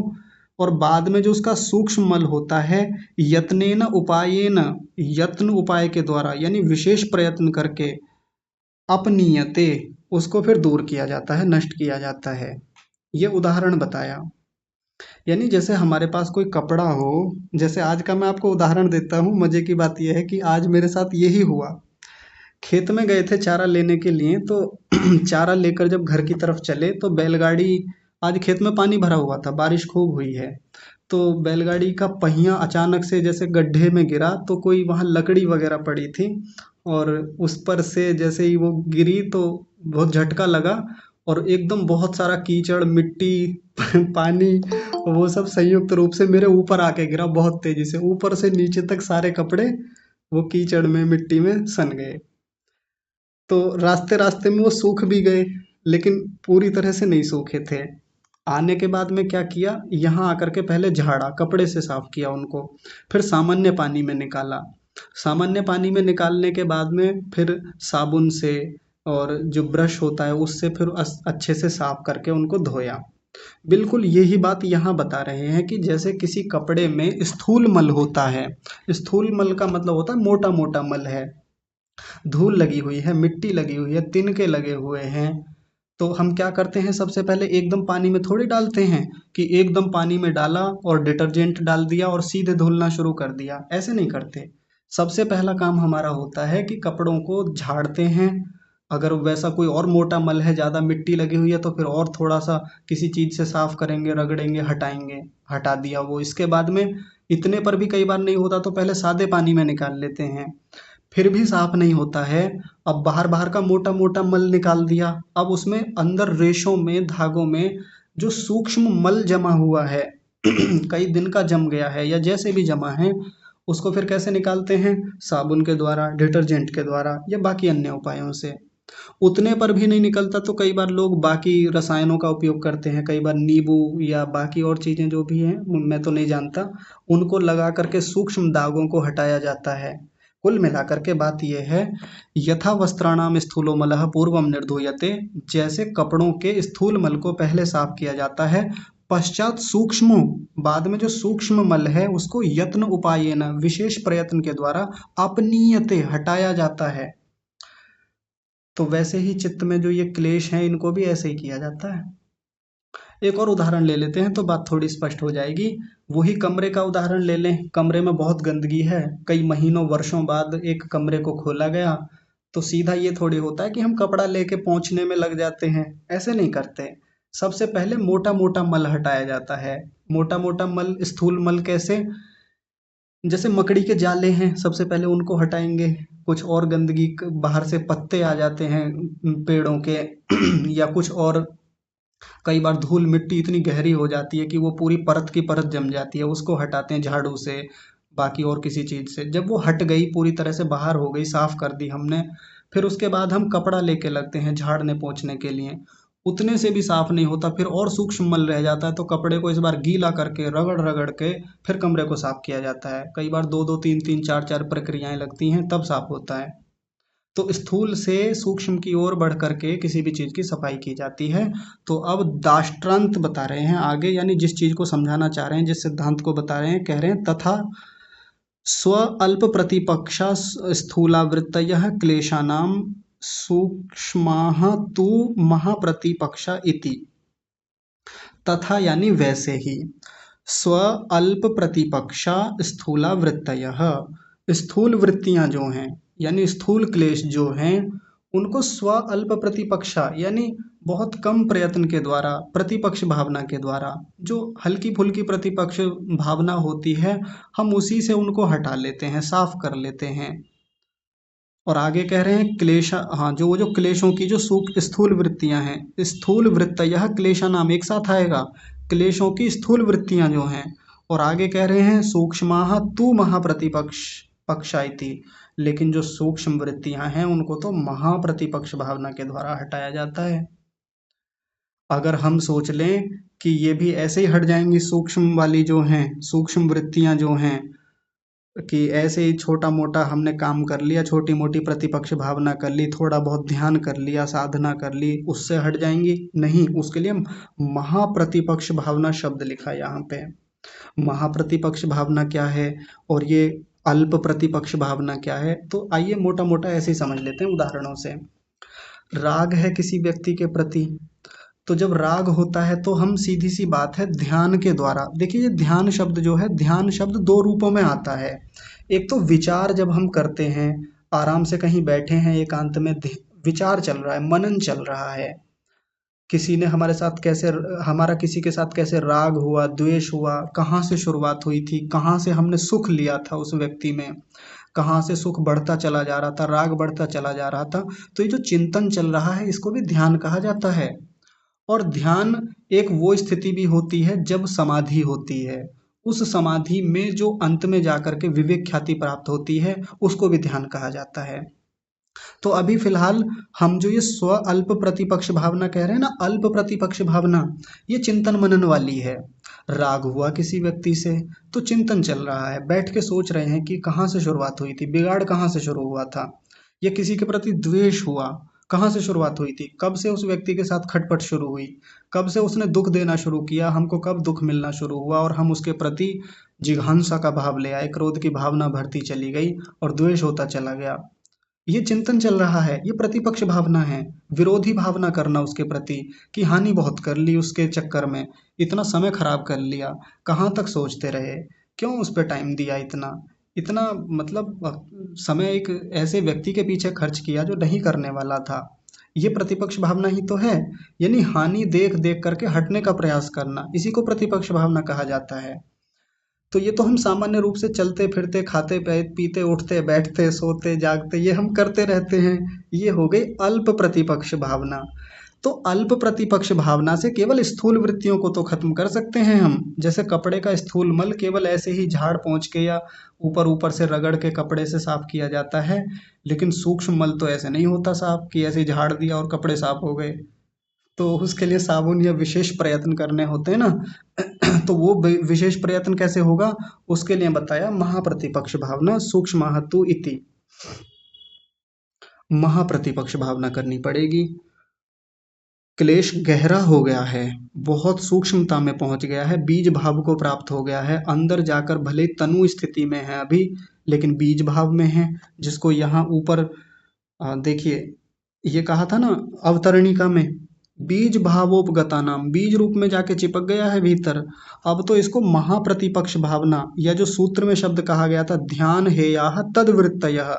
और बाद में जो उसका सूक्ष्म मल होता है, यत्नेन उपायेन, यत्न उपाय के द्वारा यानी विशेष प्रयत्न करके, अपनीयते, उसको फिर दूर किया जाता है, नष्ट किया जाता है। ये उदाहरण बताया। यानी जैसे हमारे पास कोई कपड़ा हो, जैसे आज का मैं आपको उदाहरण देता हूँ। मजे की बात यह है कि आज मेरे साथ यही हुआ। खेत में गए थे चारा लेने के लिए, तो चारा लेकर जब घर की तरफ चले तो बैलगाड़ी, आज खेत में पानी भरा हुआ था, बारिश खूब हुई है, तो बैलगाड़ी का पहिया अचानक से जैसे गड्ढे में गिरा, तो कोई वहाँ लकड़ी वगैरह पड़ी थी, और उस पर से जैसे ही वो गिरी तो बहुत झटका लगा, और एकदम बहुत सारा कीचड़ मिट्टी पानी, वो सब संयुक्त रूप से मेरे ऊपर आके गिरा बहुत तेजी से, ऊपर से नीचे तक सारे कपड़े वो कीचड़ में मिट्टी में सन गए। तो रास्ते रास्ते में वो सूख भी गए, लेकिन पूरी तरह से नहीं सूखे थे। आने के बाद में क्या किया, यहाँ आकर के पहले झाड़ा, कपड़े से साफ किया उनको, फिर सामान्य पानी में निकाला। सामान्य पानी में निकालने के बाद में फिर साबुन से और जो ब्रश होता है उससे फिर अच्छे से साफ करके उनको धोया। बिल्कुल यही बात यहाँ बता रहे हैं कि जैसे किसी कपड़े में स्थूल मल होता है, स्थूल मल का मतलब होता है मोटा मोटा मल है, धूल लगी हुई है, मिट्टी लगी हुई है, तिनके लगे हुए हैं, तो हम क्या करते हैं, सबसे पहले एकदम पानी में थोड़ी डालते हैं कि एकदम पानी में डाला और डिटर्जेंट डाल दिया और सीधे धुलना शुरू कर दिया, ऐसे नहीं करते। सबसे पहला काम हमारा होता है कि कपड़ों को झाड़ते हैं। अगर वैसा कोई और मोटा मल है, ज़्यादा मिट्टी लगी हुई है, तो फिर और थोड़ा सा किसी चीज़ से साफ करेंगे, रगड़ेंगे, हटाएंगे, हटा दिया वो। इसके बाद में इतने पर भी कई बार नहीं होता तो पहले सादे पानी में निकाल लेते हैं, फिर भी साफ नहीं होता है। अब बाहर बाहर का मोटा मोटा मल निकाल दिया, अब उसमें अंदर रेशों में, धागों में जो सूक्ष्म मल जमा हुआ है कई दिन का जम गया है या जैसे भी जमा है, उसको फिर कैसे निकालते हैं, साबुन के द्वारा, डिटर्जेंट के द्वारा या बाकी अन्य उपायों से। उतने पर भी नहीं निकलता तो कई बार लोग बाकी रसायनों का उपयोग करते हैं, कई बार नींबू या बाकी और चीज़ें जो भी हैं, मैं तो नहीं जानता, उनको लगा करके सूक्ष्म दागों को हटाया जाता है। कुल मिलाकर के बात यह है, यथा वस्त्राणाम स्थूलो मलः पूर्वम निर्धूयते, जैसे कपड़ों के स्थूल मल को पहले साफ किया जाता है, पश्चात सूक्ष्म, बाद में जो सूक्ष्म मल है उसको यत्न उपायेन, विशेष प्रयत्न के द्वारा, अपनीयते, हटाया जाता है। तो वैसे ही चित्त में जो ये क्लेश हैं इनको भी ऐसे ही किया जाता है। एक और उदाहरण ले लेते हैं तो बात थोड़ी स्पष्ट हो जाएगी। वही कमरे का उदाहरण ले लें। कमरे में बहुत गंदगी है, कई महीनों वर्षों बाद एक कमरे को खोला गया, तो सीधा ये थोड़ी होता है कि हम कपड़ा लेके पोंछने में लग जाते हैं, ऐसे नहीं करते। सबसे पहले मोटा मोटा मल हटाया जाता है। मोटा मोटा मल, स्थूल मल कैसे, जैसे मकड़ी के जाले हैं, सबसे पहले उनको हटाएंगे। कुछ और गंदगी, बाहर से पत्ते आ जाते हैं पेड़ों के या कुछ और, कई बार धूल मिट्टी इतनी गहरी हो जाती है कि वो पूरी परत की परत जम जाती है, उसको हटाते हैं झाड़ू से, बाकी और किसी चीज़ से। जब वो हट गई, पूरी तरह से बाहर हो गई, साफ कर दी हमने, फिर उसके बाद हम कपड़ा लेके लगते हैं झाड़ने पोंछने के लिए। उतने से भी साफ नहीं होता, फिर और सूक्ष्म मल रह जाता है, तो कपड़े को इस बार गीला करके रगड़ रगड़ के फिर कमरे को साफ किया जाता है। कई बार दो दो तीन तीन चार चार प्रक्रियाएं लगती हैं, तब साफ होता है। तो स्थूल से सूक्ष्म की ओर बढ़ करके किसी भी चीज़ की सफाई की जाती है। तो अब दाष्टान्त बता रहे हैं आगे, यानी जिस चीज़ को समझाना चाह रहे हैं, जिस सिद्धांत को बता रहे हैं, कह रहे हैं तथा स्व अल्प प्रतिपक्षा स्थूलावृत्तयः क्लेशानां सूक्ष्माः तु महाप्रतिपक्षा इति। तथा यानी वैसे ही, स्व अल्प प्रतिपक्षा स्थूला वृत्तयः, स्थूल वृत्तियां जो हैं यानी स्थूल क्लेश जो हैं, उनको स्व अल्प प्रतिपक्षा यानी बहुत कम प्रयत्न के द्वारा, प्रतिपक्ष भावना के द्वारा, जो हल्की फुल्की प्रतिपक्ष भावना होती है, हम उसी से उनको हटा लेते हैं, साफ कर लेते हैं। और आगे कह रहे हैं क्लेश, हाँ, जो वो जो क्लेशों की जो स्थूल वृत्तियां हैं, स्थूल वृत्तयः क्लेशा नाम एक साथ आएगा, क्लेशों की स्थूल वृत्तियां जो हैं। और आगे कह रहे हैं सूक्ष्माः तु महाप्रतिपक्ष पक्षाइति, लेकिन जो सूक्ष्म वृत्तियां हैं उनको तो महाप्रतिपक्ष भावना के द्वारा हटाया जाता है। अगर हम सोच लें कि ये भी ऐसे ही हट जाएंगी, सूक्ष्म वाली जो हैं, सूक्ष्म वृत्तियां जो हैं, कि ऐसे ही छोटा मोटा हमने काम कर लिया, छोटी मोटी प्रतिपक्ष भावना कर ली, थोड़ा बहुत ध्यान कर लिया, साधना कर ली, उससे हट जाएंगी? नहीं, उसके लिए महाप्रतिपक्ष भावना शब्द लिखा है यहाँ पे। महाप्रतिपक्ष भावना क्या है और ये अल्प प्रतिपक्ष भावना क्या है, तो आइए मोटा मोटा ऐसे ही समझ लेते हैं उदाहरणों से। राग है किसी व्यक्ति के प्रति, तो जब राग होता है तो हम सीधी सी बात है ध्यान के द्वारा, देखिए ये ध्यान शब्द जो है, ध्यान शब्द दो रूपों में आता है। एक तो विचार जब हम करते हैं, आराम से कहीं बैठे हैं एकांत में, विचार चल रहा है, मनन चल रहा है, किसी ने हमारे साथ कैसे, हमारा किसी के साथ कैसे राग हुआ, द्वेष हुआ, कहाँ से शुरुआत हुई थी, कहाँ से हमने सुख लिया था उस व्यक्ति में, कहाँ से सुख बढ़ता चला जा रहा था, राग बढ़ता चला जा रहा था, तो ये जो चिंतन चल रहा है इसको भी ध्यान कहा जाता है। और ध्यान एक वो स्थिति भी होती है जब समाधि होती है, उस समाधि में जो अंत में जाकर के विवेक ख्याति प्राप्त होती है उसको भी ध्यान कहा जाता है। तो अभी फिलहाल हम जो ये स्व अल्प प्रतिपक्ष भावना कह रहे हैं ना, अल्प प्रतिपक्ष भावना, ये चिंतन मनन वाली है। राग हुआ किसी व्यक्ति से तो चिंतन चल रहा है, बैठ के सोच रहे हैं कि कहाँ से शुरुआत हुई थी, बिगाड़ कहाँ से शुरू हुआ था, या किसी के प्रति द्वेष हुआ, कहाँ से शुरुआत हुई थी, कब से उस व्यक्ति के साथ खटपट शुरू हुई, कब से उसने दुख देना शुरू किया, हमको कब दुख मिलना शुरू हुआ और हम उसके प्रति जिघांसा का भाव ले आए, क्रोध की भावना बढ़ती चली गई और द्वेष होता चला गया। ये चिंतन चल रहा है, ये प्रतिपक्ष भावना है। विरोधी भावना करना उसके प्रति कि हानि बहुत कर ली उसके चक्कर में, इतना समय खराब कर लिया, कहाँ तक सोचते रहे, क्यों उस पर टाइम दिया, इतना इतना मतलब समय एक ऐसे व्यक्ति के पीछे खर्च किया जो नहीं करने वाला था। ये प्रतिपक्ष भावना ही तो है, यानी हानि देख देख करके हटने का प्रयास करना, इसी को प्रतिपक्ष भावना कहा जाता है। तो ये तो हम सामान्य रूप से चलते फिरते, खाते पीते, उठते बैठते, सोते जागते, ये हम करते रहते हैं, ये हो गई अल्प प्रतिपक्ष भावना। तो अल्प प्रतिपक्ष भावना से केवल स्थूल वृत्तियों को तो खत्म कर सकते हैं हम, जैसे कपड़े का स्थूल मल केवल ऐसे ही झाड़ पोंछ के या ऊपर ऊपर से रगड़ के कपड़े से साफ किया जाता है, लेकिन सूक्ष्म मल तो ऐसे नहीं होता साफ कि ऐसे ही झाड़ दिया और कपड़े साफ हो गए। तो उसके लिए साबुन या विशेष प्रयत्न करने होते हैं ना। तो वो विशेष प्रयत्न कैसे होगा, उसके लिए बताया महाप्रतिपक्ष भावना सूक्ष्म इति, महाप्रतिपक्ष भावना करनी पड़ेगी। क्लेश गहरा हो गया है, बहुत सूक्ष्मता में पहुंच गया है, बीज भाव को प्राप्त हो गया है, अंदर जाकर भले तनु स्थिति में है अभी, लेकिन बीज भाव में है, जिसको यहाँ ऊपर देखिए ये कहा था ना अवतरणिका में, बीज भावोपगता नाम, बीज रूप में जाके चिपक गया है भीतर। अब तो इसको महाप्रतिपक्ष भावना, या जो सूत्र में शब्द कहा गया था ध्यान हेयाः तद्वृत्तयः,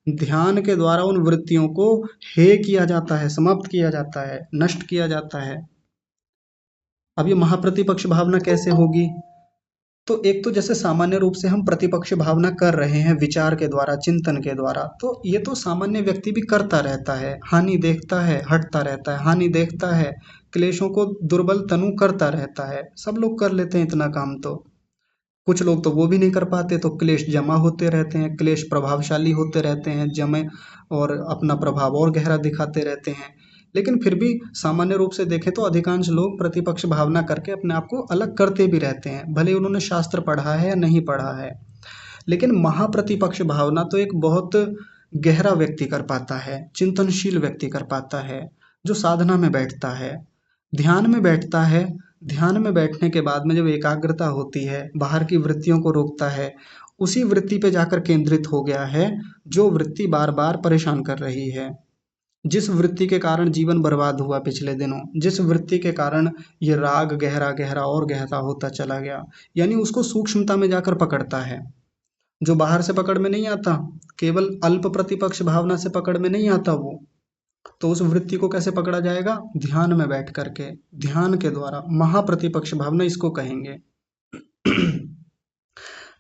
ध्यान के द्वारा उन वृत्तियों को हे किया जाता है, समाप्त किया जाता है, नष्ट किया जाता है। अब ये महाप्रतिपक्ष भावना कैसे होगी, तो एक तो जैसे सामान्य रूप से हम प्रतिपक्ष भावना कर रहे हैं विचार के द्वारा, चिंतन के द्वारा, तो ये तो सामान्य व्यक्ति भी करता रहता है, हानि देखता है हटता रहता है, हानि देखता है क्लेशों को दुर्बल तनु करता रहता है, सब लोग कर लेते हैं इतना काम। तो कुछ लोग तो वो भी नहीं कर पाते, तो क्लेश जमा होते रहते हैं, क्लेश प्रभावशाली होते रहते हैं, जमे और अपना प्रभाव और गहरा दिखाते रहते हैं। लेकिन फिर भी सामान्य रूप से देखें तो अधिकांश लोग प्रतिपक्ष भावना करके अपने आप को अलग करते भी रहते हैं, भले ही उन्होंने शास्त्र पढ़ा है या नहीं पढ़ा है। लेकिन महाप्रतिपक्ष भावना तो एक बहुत गहरा व्यक्ति कर पाता है, चिंतनशील व्यक्ति कर पाता है, जो साधना में बैठता है, ध्यान में बैठता है। ध्यान में बैठने के बाद में जब एकाग्रता होती है, बाहर की वृत्तियों को रोकता है, उसी वृत्ति पे जाकर केंद्रित हो गया है जो वृत्ति बार बार परेशान कर रही है, जिस वृत्ति के कारण जीवन बर्बाद हुआ पिछले दिनों, जिस वृत्ति के कारण ये राग गहरा गहरा और गहरा होता चला गया, यानी उसको सूक्ष्मता में जाकर पकड़ता है, जो बाहर से पकड़ में नहीं आता, केवल अल्प प्रतिपक्ष भावना से पकड़ में नहीं आता वो। तो उस वृत्ति को कैसे पकड़ा जाएगा, ध्यान में बैठ करके, ध्यान के द्वारा, महाप्रतिपक्ष भावना इसको कहेंगे।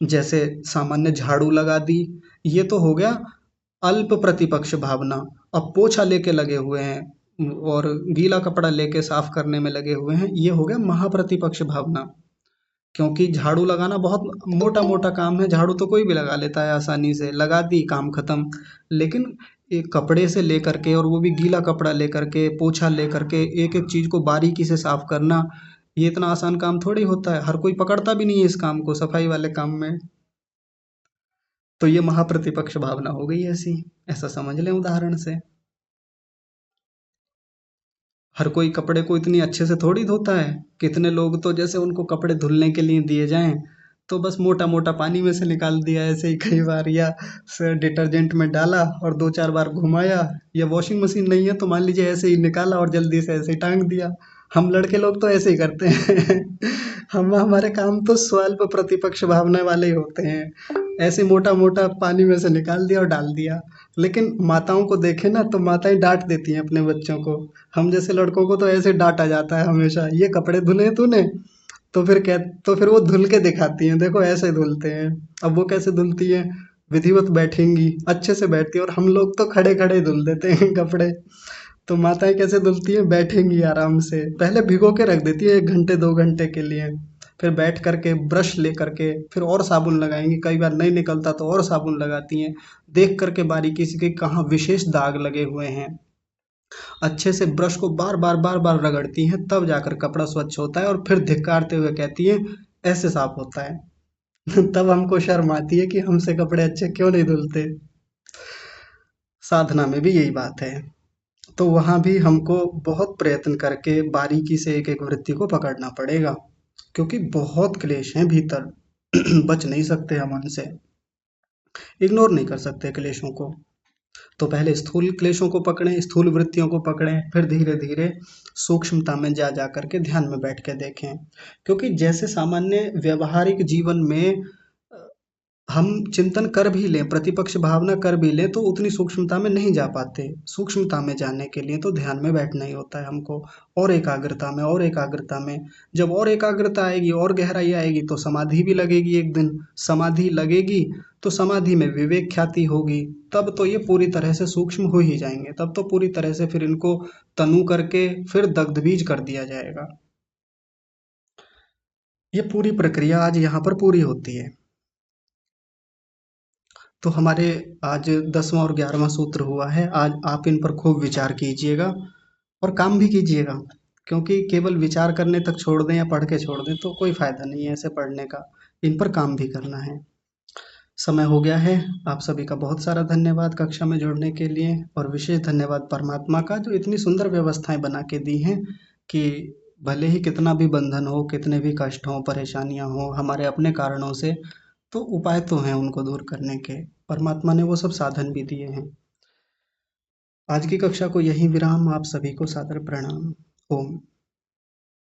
जैसे सामान्य झाड़ू लगा दी, ये तो हो गया अल्प प्रतिपक्ष भावना। अब पोछा लेके लगे हुए हैं और गीला कपड़ा लेके साफ करने में लगे हुए हैं, ये हो गया महाप्रतिपक्ष भावना। क्योंकि झाड़ू लगाना बहुत मोटा मोटा काम है, झाड़ू तो कोई भी लगा लेता है आसानी से, लगा दी काम खत्म। लेकिन एक कपड़े से लेकर के, और वो भी गीला कपड़ा लेकर के, पोछा लेकर के, एक एक चीज को बारीकी से साफ करना, ये इतना आसान काम थोड़ी होता है। हर कोई पकड़ता भी नहीं है इस काम को, सफाई वाले काम में। तो ये महाप्रतिपक्ष भावना हो गई ऐसी, ऐसा समझ लें उदाहरण से। हर कोई कपड़े को इतनी अच्छे से थोड़ी धोता है। कितने लोग तो जैसे उनको कपड़े धुलने के लिए दिए जाएं, तो बस मोटा मोटा पानी में से निकाल दिया ऐसे ही कई बार, या डिटर्जेंट में डाला और दो चार बार घुमाया, या वॉशिंग मशीन नहीं है तो मान लीजिए ऐसे ही निकाला और जल्दी से ऐसे ही टांग दिया। हम लड़के लोग तो ऐसे ही करते हैं। हम हमारे काम तो स्वल्प प्रतिपक्ष भावना वाले ही होते हैं, ऐसे मोटा मोटा पानी में से निकाल दिया और डाल दिया। लेकिन माताओं को देखे ना तो माताएं डांट देती हैं अपने बच्चों को। हम जैसे लड़कों को तो ऐसे डांटा जाता है हमेशा, ये कपड़े धुले तूने, तो फिर क्या, तो फिर वो धुल के दिखाती हैं, देखो ऐसे धुलते हैं। अब वो कैसे धुलती हैं, विधिवत बैठेंगी, अच्छे से बैठती है, और हम लोग तो खड़े खड़े धुल देते हैं कपड़े। तो माताएं कैसे धुलती हैं, बैठेंगी आराम से, पहले भिगो के रख देती है 1 घंटे 2 घंटे के लिए, फिर बैठ करके ब्रश ले करके फिर और साबुन लगाएंगी, कई बार नहीं निकलता तो और साबुन लगाती हैं, देख करके बारीकी से कि कहाँ विशेष दाग लगे हुए हैं। अच्छे से ब्रश को बार बार बार बार रगड़ती हैं, तब जाकर कपड़ा स्वच्छ होता है, और फिर धिक्कारते हुए कहती हैं ऐसे साफ होता है। तब हमको शर्म आती है कि हमसे कपड़े अच्छे क्यों नहीं धुलते। साधना में भी यही बात है। तो वहाँ भी हमको बहुत प्रयत्न करके बारीकी से एक एक वृत्ति को पकड़ना पड़ेगा, क्योंकि बहुत क्लेश हैं भीतर। बच नहीं सकते हम उनसे, इग्नोर नहीं कर सकते क्लेशों को। तो पहले स्थूल क्लेशों को पकड़ें, स्थूल वृत्तियों को पकड़ें, फिर धीरे धीरे सूक्ष्मता में जा जा करके ध्यान में बैठ के देखें। क्योंकि जैसे सामान्य व्यवहारिक जीवन में हम चिंतन कर भी लें, प्रतिपक्ष भावना कर भी लें, तो उतनी सूक्ष्मता में नहीं जा पाते। सूक्ष्मता में जाने के लिए तो ध्यान में बैठना ही होता है हमको, और एकाग्रता में, और एकाग्रता में। जब और एकाग्रता आएगी और गहराई आएगी तो समाधि भी लगेगी एक दिन। समाधि लगेगी तो समाधि में विवेक ख्याति होगी, तब तो ये पूरी तरह से सूक्ष्म हो ही जाएंगे, तब तो पूरी तरह से फिर इनको तनु करके फिर दग्ध बीज कर दिया जाएगा। ये पूरी प्रक्रिया आज यहाँ पर पूरी होती है। तो हमारे आज 10वां और 11वां सूत्र हुआ है। आज आप इन पर खूब विचार कीजिएगा और काम भी कीजिएगा, क्योंकि केवल विचार करने तक छोड़ दें या पढ़ के छोड़ दें तो कोई फायदा नहीं है ऐसे पढ़ने का। इन पर काम भी करना है। समय हो गया है। आप सभी का बहुत सारा धन्यवाद कक्षा में जुड़ने के लिए, और विशेष धन्यवाद परमात्मा का जो इतनी सुंदर व्यवस्थाएं बना के दी हैं कि भले ही कितना भी बंधन हो, कितने भी कष्ट हों, परेशानियां हों हमारे अपने कारणों से, तो उपाय तो हैं उनको दूर करने के। परमात्मा ने वो सब साधन भी दिए हैं। आज की कक्षा को यहीं विराम। आप सभी को सादर प्रणाम। ओम।